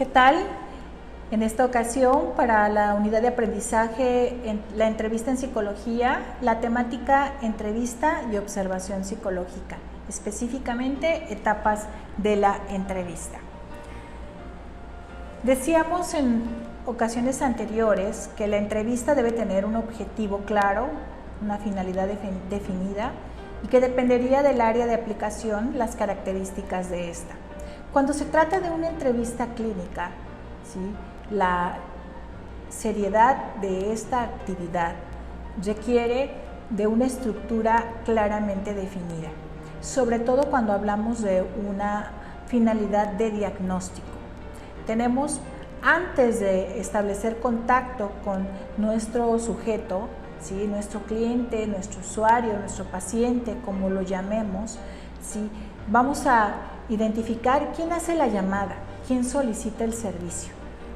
¿Qué tal? En esta ocasión, para la unidad de aprendizaje, la entrevista en psicología, la temática entrevista y observación psicológica, específicamente etapas de la entrevista. Decíamos en ocasiones anteriores que la entrevista debe tener un objetivo claro, una finalidad definida y que dependería del área de aplicación las características de esta. Cuando se trata de una entrevista clínica, ¿sí?, la seriedad de esta actividad requiere de una estructura claramente definida, sobre todo cuando hablamos de una finalidad de diagnóstico. Tenemos, antes de establecer contacto con nuestro sujeto, ¿sí?, nuestro cliente, nuestro usuario, nuestro paciente, como lo llamemos, ¿sí?, vamos a identificar quién hace la llamada, quién solicita el servicio.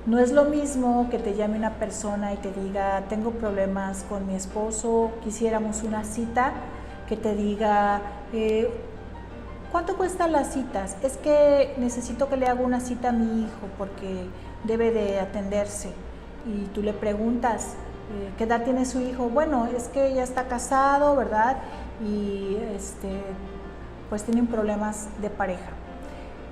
No es lo mismo que te llame una persona y te diga, tengo problemas con mi esposo, quisiéramos una cita, que te diga, ¿cuánto cuestan las citas? Es que necesito que le haga una cita a mi hijo porque debe de atenderse. Y tú le preguntas, ¿qué edad tiene su hijo? Bueno, es que ya está casado, ¿verdad? Y pues tienen problemas de pareja.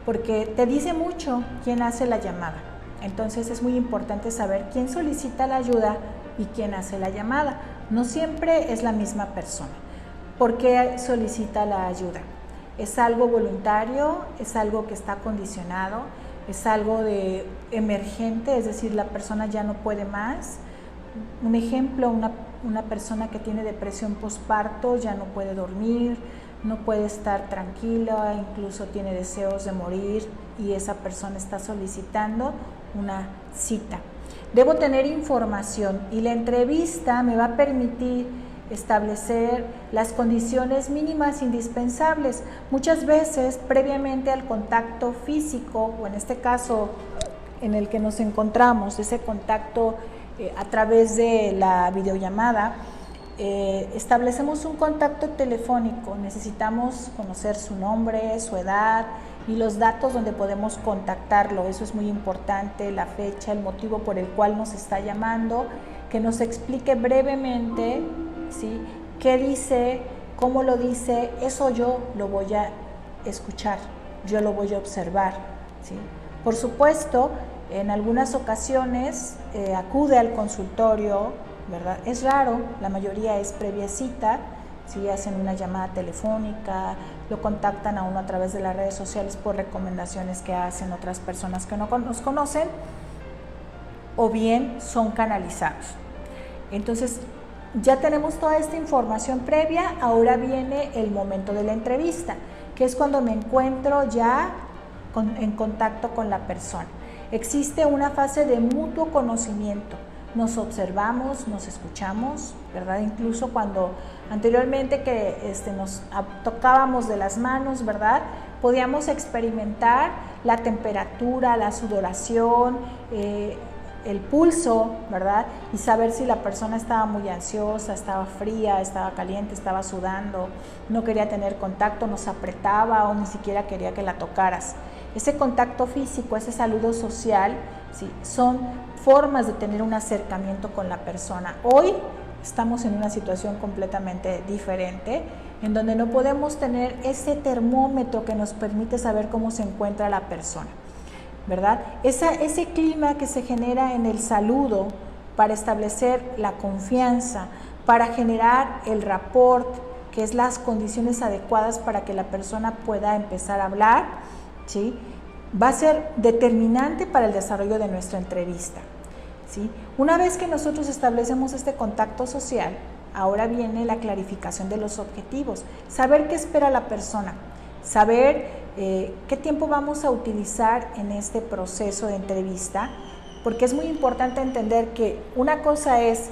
Porque te dice mucho quién hace la llamada. Entonces es muy importante saber quién solicita la ayuda y quién hace la llamada. No siempre es la misma persona. ¿Por qué solicita la ayuda? ¿Es algo voluntario? ¿Es algo que está condicionado? ¿Es algo de emergente? Es decir, la persona ya no puede más. Un ejemplo, una persona que tiene depresión postparto ya no puede dormir, no puede estar tranquila, incluso tiene deseos de morir y esa persona está solicitando una cita. Debo tener información y la entrevista me va a permitir establecer las condiciones mínimas indispensables. Muchas veces, previamente al contacto físico, o en este caso en el que nos encontramos, ese contacto a través de la videollamada, establecemos un contacto telefónico. Necesitamos conocer su nombre, su edad y los datos donde podemos contactarlo. Eso es muy importante, la fecha, el motivo por el cual nos está llamando, que nos explique brevemente, ¿sí?, qué dice, cómo lo dice. Eso yo lo voy a escuchar, yo lo voy a observar, ¿sí? Por supuesto, en algunas ocasiones acude al consultorio, ¿verdad? Es raro, la mayoría es previa cita, ¿sí? Hacen una llamada telefónica, lo contactan a uno a través de las redes sociales por recomendaciones que hacen otras personas que no nos conocen, o bien son canalizados. Entonces, ya tenemos toda esta información previa, ahora viene el momento de la entrevista, que es cuando me encuentro ya en contacto con la persona. Existe una fase de mutuo conocimiento. Nos observamos, nos escuchamos, ¿verdad? Incluso cuando anteriormente que nos tocábamos de las manos, ¿verdad?, podíamos experimentar la temperatura, la sudoración, el pulso, ¿verdad?, y saber si la persona estaba muy ansiosa, estaba fría, estaba caliente, estaba sudando, no quería tener contacto, nos apretaba o ni siquiera quería que la tocaras. Ese contacto físico, ese saludo social, ¿sí?, son formas de tener un acercamiento con la persona. Hoy estamos en una situación completamente diferente, en donde no podemos tener ese termómetro que nos permite saber cómo se encuentra la persona, ¿verdad? Ese clima que se genera en el saludo para establecer la confianza, para generar el rapport, que es las condiciones adecuadas para que la persona pueda empezar a hablar, ¿sí?, va a ser determinante para el desarrollo de nuestra entrevista, ¿sí? Una vez que nosotros establecemos este contacto social, ahora viene la clarificación de los objetivos, saber qué espera la persona, saber qué tiempo vamos a utilizar en este proceso de entrevista, porque es muy importante entender que una cosa es,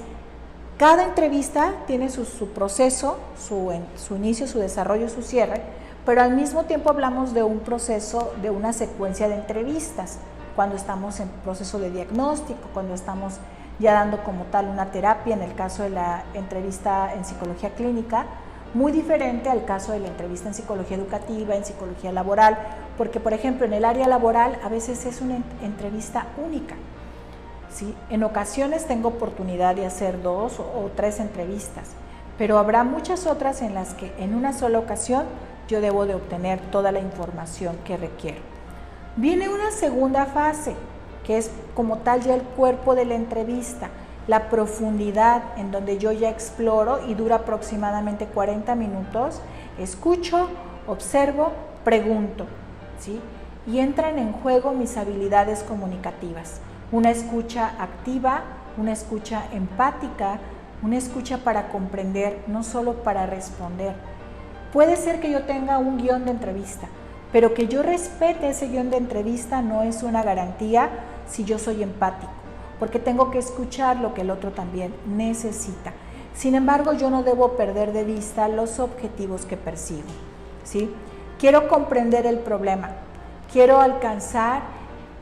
cada entrevista tiene su proceso, su inicio, su desarrollo, su cierre, pero al mismo tiempo hablamos de un proceso, de una secuencia de entrevistas, cuando estamos en proceso de diagnóstico, cuando estamos ya dando como tal una terapia, en el caso de la entrevista en psicología clínica, muy diferente al caso de la entrevista en psicología educativa, en psicología laboral, porque por ejemplo en el área laboral a veces es una entrevista única, ¿sí? En ocasiones tengo oportunidad de hacer 2 o 3 entrevistas, pero habrá muchas otras en las que en una sola ocasión yo debo de obtener toda la información que requiero. Viene una segunda fase, que es como tal ya el cuerpo de la entrevista, la profundidad en donde yo ya exploro y dura aproximadamente 40 minutos, escucho, observo, pregunto, ¿sí? Y entran en juego mis habilidades comunicativas, una escucha activa, una escucha empática, una escucha para comprender, no solo para responder. Puede ser que yo tenga un guión de entrevista, pero que yo respete ese guión de entrevista no es una garantía si yo soy empático, porque tengo que escuchar lo que el otro también necesita. Sin embargo, yo no debo perder de vista los objetivos que persigo, ¿sí? Quiero comprender el problema, quiero alcanzar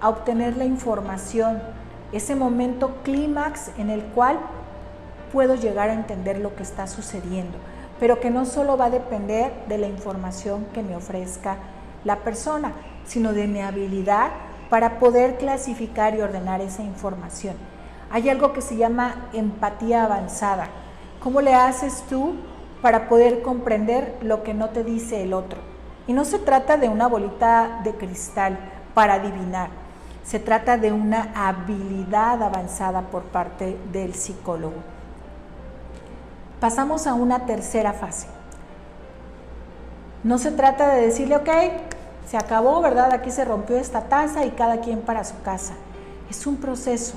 a obtener la información, ese momento clímax en el cual puedo llegar a entender lo que está sucediendo, pero que no solo va a depender de la información que me ofrezca la persona, sino de mi habilidad para poder clasificar y ordenar esa información. Hay algo que se llama empatía avanzada. ¿Cómo le haces tú para poder comprender lo que no te dice el otro? Y no se trata de una bolita de cristal para adivinar, se trata de una habilidad avanzada por parte del psicólogo. Pasamos a una tercera fase. No se trata de decirle, ok, se acabó, ¿verdad? Aquí se rompió esta taza y cada quien para su casa. Es un proceso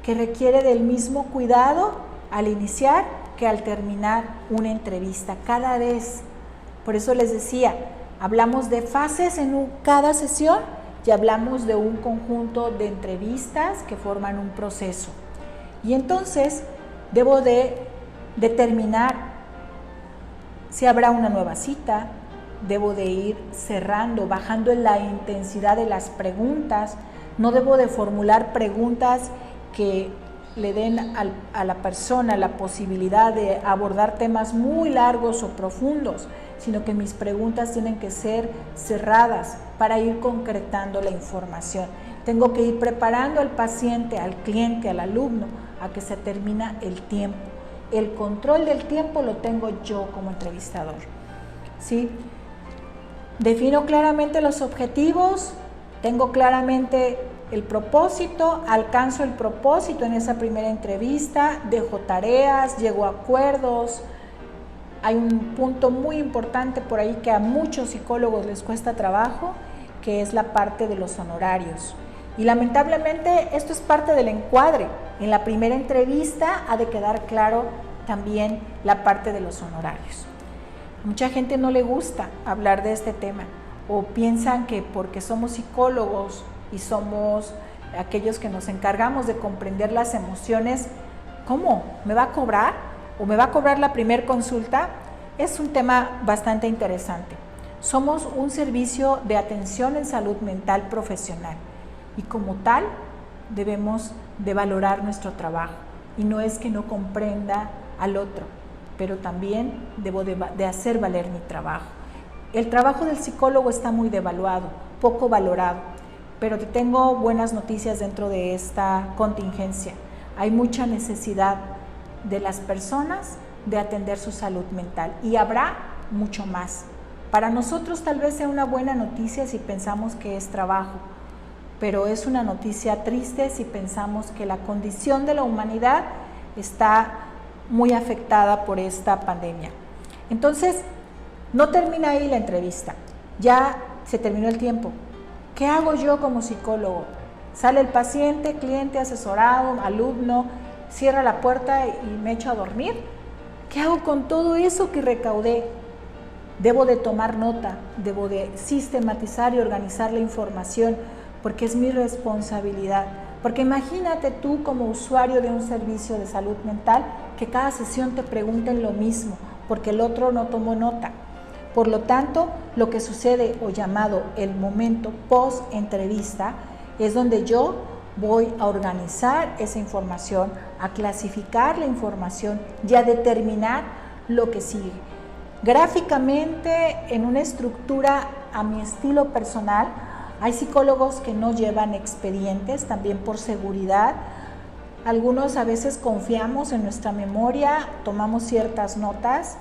que requiere del mismo cuidado al iniciar que al terminar una entrevista. Cada vez, por eso les decía, hablamos de fases en cada sesión y hablamos de un conjunto de entrevistas que forman un proceso. Y entonces debo de determinar si habrá una nueva cita, debo de ir cerrando, bajando en la intensidad de las preguntas, no debo de formular preguntas que le den a la persona la posibilidad de abordar temas muy largos o profundos, sino que mis preguntas tienen que ser cerradas para ir concretando la información. Tengo que ir preparando al paciente, al cliente, al alumno, a que se termina el tiempo. El control del tiempo lo tengo yo como entrevistador, ¿sí? Defino claramente los objetivos, tengo claramente el propósito, alcanzo el propósito en esa primera entrevista, dejo tareas, llego a acuerdos. Hay un punto muy importante por ahí que a muchos psicólogos les cuesta trabajo, que es la parte de los honorarios. Y lamentablemente esto es parte del encuadre. En la primera entrevista ha de quedar claro también la parte de los honorarios. Mucha gente no le gusta hablar de este tema o piensan que porque somos psicólogos y somos aquellos que nos encargamos de comprender las emociones, ¿cómo? ¿Me va a cobrar? ¿O me va a cobrar la primera consulta? Es un tema bastante interesante. Somos un servicio de atención en salud mental profesional y como tal debemos de valorar nuestro trabajo. Y no es que no comprenda al otro, pero también debo de hacer valer mi trabajo. El trabajo del psicólogo está muy devaluado, poco valorado, pero te tengo buenas noticias dentro de esta contingencia. Hay mucha necesidad de las personas de atender su salud mental y habrá mucho más. Para nosotros tal vez sea una buena noticia si pensamos que es trabajo, pero es una noticia triste si pensamos que la condición de la humanidad está muy afectada por esta pandemia. Entonces, no termina ahí la entrevista, ya se terminó el tiempo. ¿Qué hago yo como psicólogo? Sale el paciente, cliente, asesorado, alumno, cierra la puerta y me echo a dormir. ¿Qué hago con todo eso que recaudé? Debo de tomar nota, debo de sistematizar y organizar la información, porque es mi responsabilidad. Porque imagínate tú como usuario de un servicio de salud mental que cada sesión te pregunten lo mismo, porque el otro no tomó nota. Por lo tanto, lo que sucede o llamado el momento post-entrevista es donde yo voy a organizar esa información, a clasificar la información y a determinar lo que sigue. Gráficamente, en una estructura a mi estilo personal. Hay psicólogos que no llevan expedientes, también por seguridad. Algunos a veces confiamos en nuestra memoria, tomamos ciertas notas.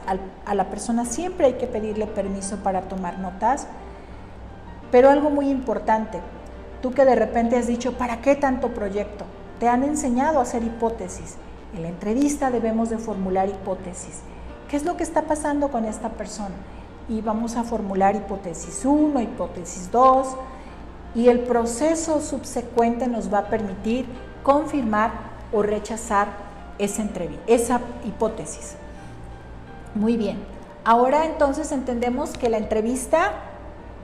A la persona siempre hay que pedirle permiso para tomar notas. Pero algo muy importante, tú que de repente has dicho, ¿para qué tanto proyecto? Te han enseñado a hacer hipótesis. En la entrevista debemos de formular hipótesis. ¿Qué es lo que está pasando con esta persona? Y vamos a formular hipótesis 1, hipótesis 2, y el proceso subsecuente nos va a permitir confirmar o rechazar esa hipótesis. Muy bien. Ahora entonces entendemos que la entrevista,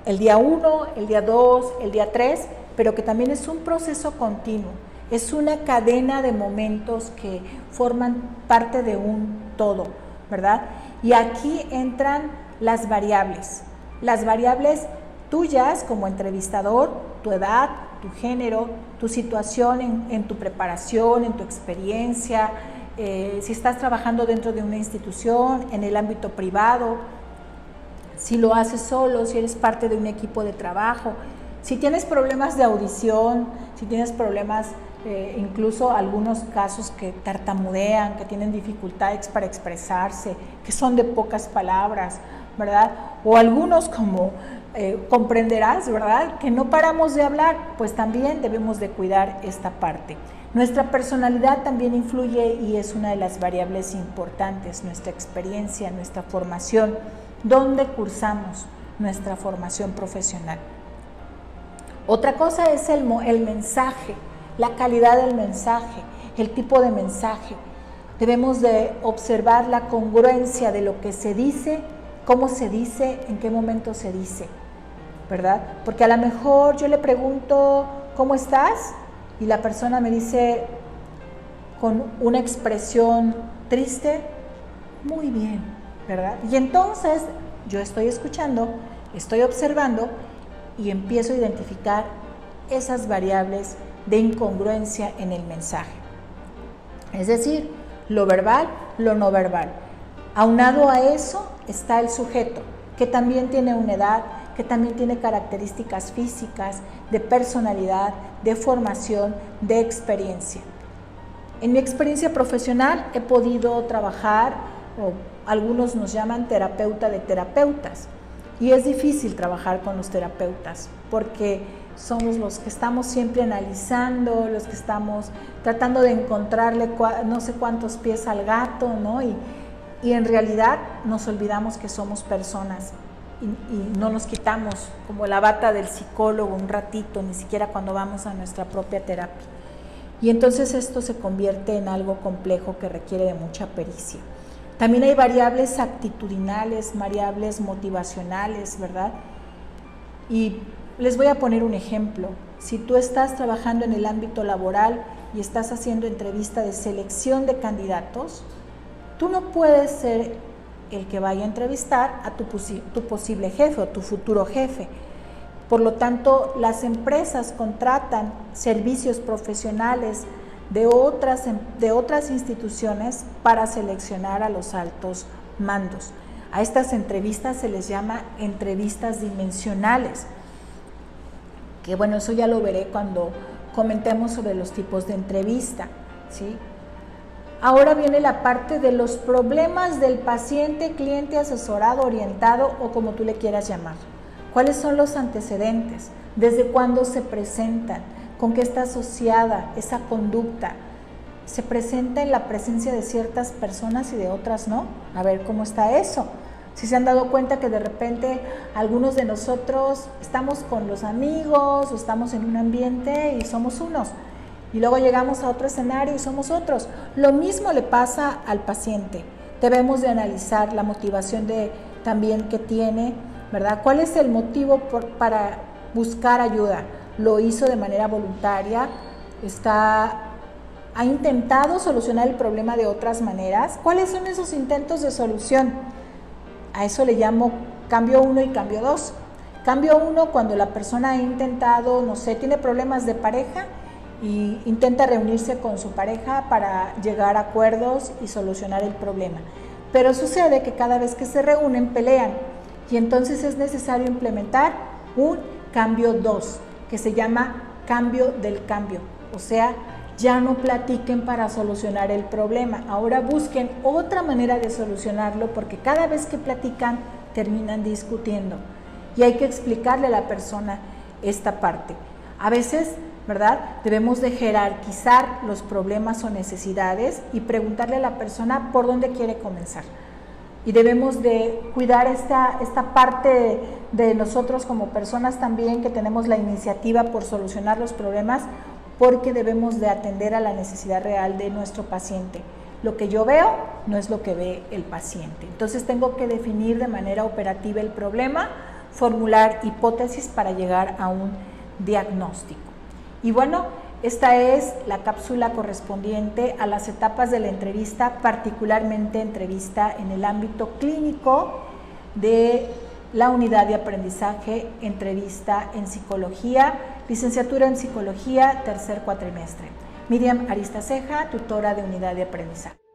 el día 1, el día 2, el día 3, pero que también es un proceso continuo. Es una cadena de momentos que forman parte de un todo, ¿verdad? Y aquí entran las variables tuyas como entrevistador, tu edad, tu género, tu situación en tu preparación, en tu experiencia, si estás trabajando dentro de una institución, en el ámbito privado, si lo haces solo, si eres parte de un equipo de trabajo, si tienes problemas de audición, si tienes problemas, incluso algunos casos que tartamudean, que tienen dificultades para expresarse, que son de pocas palabras, ¿verdad? O algunos como comprenderás, ¿verdad? Que no paramos de hablar, pues también debemos de cuidar esta parte. Nuestra personalidad también influye y es una de las variables importantes, nuestra experiencia, nuestra formación, dónde cursamos nuestra formación profesional. Otra cosa es el mensaje, la calidad del mensaje, el tipo de mensaje. Debemos de observar la congruencia de lo que se dice, cómo se dice, en qué momento se dice, ¿verdad? Porque a lo mejor yo le pregunto, ¿cómo estás? Y la persona me dice con una expresión triste, muy bien, ¿verdad? Y entonces yo estoy escuchando, estoy observando y empiezo a identificar esas variables de incongruencia en el mensaje. Es decir, lo verbal, lo no verbal. Aunado a eso está el sujeto, que también tiene una edad, que también tiene características físicas, de personalidad, de formación, de experiencia. En mi experiencia profesional he podido trabajar, o algunos nos llaman terapeuta de terapeutas, y es difícil trabajar con los terapeutas, porque somos los que estamos siempre analizando, los que estamos tratando de encontrarle no sé cuántos pies al gato, ¿no? Y en realidad nos olvidamos que somos personas y no nos quitamos como la bata del psicólogo un ratito, ni siquiera cuando vamos a nuestra propia terapia. Y entonces esto se convierte en algo complejo que requiere de mucha pericia. También hay variables actitudinales, variables motivacionales, ¿verdad? Y les voy a poner un ejemplo. Si tú estás trabajando en el ámbito laboral y estás haciendo entrevista de selección de candidatos, tú no puedes ser el que vaya a entrevistar a tu posible jefe o tu futuro jefe. Por lo tanto, las empresas contratan servicios profesionales de otras instituciones para seleccionar a los altos mandos. A estas entrevistas se les llama entrevistas dimensionales, que bueno, eso ya lo veré cuando comentemos sobre los tipos de entrevista, ¿sí? Ahora viene la parte de los problemas del paciente, cliente, asesorado, orientado o como tú le quieras llamar. ¿Cuáles son los antecedentes? ¿Desde cuándo se presentan? ¿Con qué está asociada esa conducta? ¿Se presenta en la presencia de ciertas personas y de otras no? A ver cómo está eso. Si se han dado cuenta que de repente algunos de nosotros estamos con los amigos o estamos en un ambiente y somos unos. Y luego llegamos a otro escenario y somos otros. Lo mismo le pasa al paciente. Debemos de analizar la motivación también que tiene, ¿verdad? ¿Cuál es el motivo para buscar ayuda? ¿Lo hizo de manera voluntaria? ¿Ha intentado solucionar el problema de otras maneras? ¿Cuáles son esos intentos de solución? A eso le llamo cambio 1 y cambio 2. Cambio 1 cuando la persona ha intentado, no sé, tiene problemas de pareja y intenta reunirse con su pareja para llegar a acuerdos y solucionar el problema. pero sucede que cada vez que se reúnen pelean y entonces es necesario implementar un cambio 2, que se llama cambio del cambio, o sea, ya no platiquen para solucionar el problema, ahora busquen otra manera de solucionarlo porque cada vez que platican terminan discutiendo y hay que explicarle a la persona esta parte. A veces, ¿verdad? Debemos de jerarquizar los problemas o necesidades y preguntarle a la persona por dónde quiere comenzar. Y debemos de cuidar esta parte de nosotros como personas también que tenemos la iniciativa por solucionar los problemas, porque debemos de atender a la necesidad real de nuestro paciente. Lo que yo veo no es lo que ve el paciente. Entonces tengo que definir de manera operativa el problema, formular hipótesis para llegar a un diagnóstico. Y bueno, esta es la cápsula correspondiente a las etapas de la entrevista, particularmente entrevista en el ámbito clínico de la unidad de aprendizaje, entrevista en psicología, licenciatura en psicología, tercer cuatrimestre. Miriam Aristaceja, tutora de unidad de aprendizaje.